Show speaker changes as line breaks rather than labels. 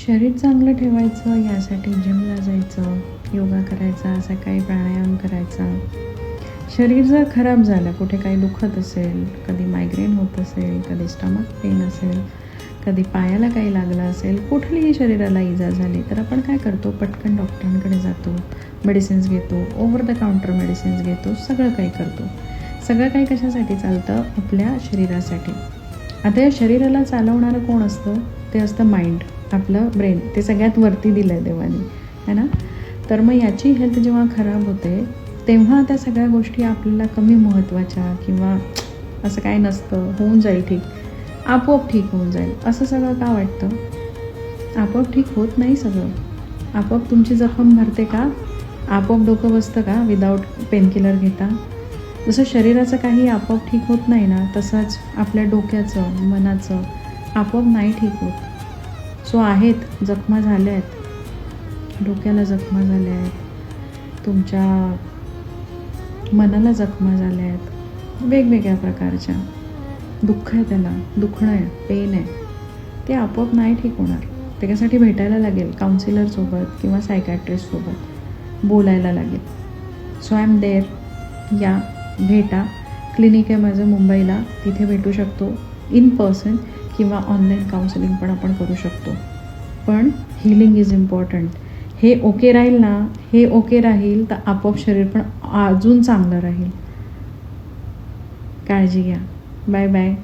शरीर चांगलं ठेवायचं यासाठी जिमला जायचं, योगा करायचा, सकाळी प्राणायाम करायचा. शरीर जर खराब झालं, कुठे काही दुखत असेल, कधी मायग्रेन होत असेल, कधी स्टमक पेन असेल, कधी पायाला काही लागलं असेल, कुठलीही शरीराला इजा झाली तर आपण काय करतो, पटकन डॉक्टरांकडे जातो, मेडिसिन्स घेतो, ओव्हर द काउंटर मेडिसिन्स घेतो, सगळं काही करतो. सगळं काही कशासाठी चालतं? आपल्या शरीरासाठी. आता या शरीराला चालवणारं कोण असतं? ते असतं माइंड, आपलं ब्रेन. ते सगळ्यात वरती दिलं आहे देवाने, है ना? तर मग याची हेल्थ जेव्हा खराब होते तेव्हा त्या सगळ्या गोष्टी आपल्याला कमी महत्त्वाच्या किंवा असं काय नसतं, होऊन जाईल ठीक, आपोआप ठीक होऊन जाईल, असं सगळं का वाटतं? आपोआप ठीक होत नाही सगळं. आपोआप तुमची जखम भरते का? आपोआप डोकं बसतं का विदाऊट पेनकिलर घेता? जसं शरीराचं काही आपोआप ठीक होत नाही ना, तसंच आपल्या डोक्याचं, मनाचं आपोआप नाही ठीक होत. सो आहेत, जखमा झाल्या आहेत, डोक्याला जखमा झाल्या आहेत, तुमच्या मनाला जखमा झाल्या आहेत, वेगवेगळ्या प्रकारच्या. दुःख आहे, त्याला दुखणं आहे, पेन आहे, ते आपोआप नाही ठीक होणार. त्याच्यासाठी भेटायला लागेल काउन्सिलरसोबत किंवा सायकॅट्रिस्टसोबत बोलायला लागेल. So I am there. या, भेटा. क्लिनिक आहे माझं मुंबईला, तिथे भेटू शकतो इन पर्सन किंवा ऑनलाईन काउन्सिलिंग पण आपण करू शकतो. पण हिलिंग इज इम्पॉर्टंट. हे ओके राहील ना, हे ओके राहील तर आपोआप शरीर पण अजून चांगलं राहील. काळजी घ्या. Bye bye.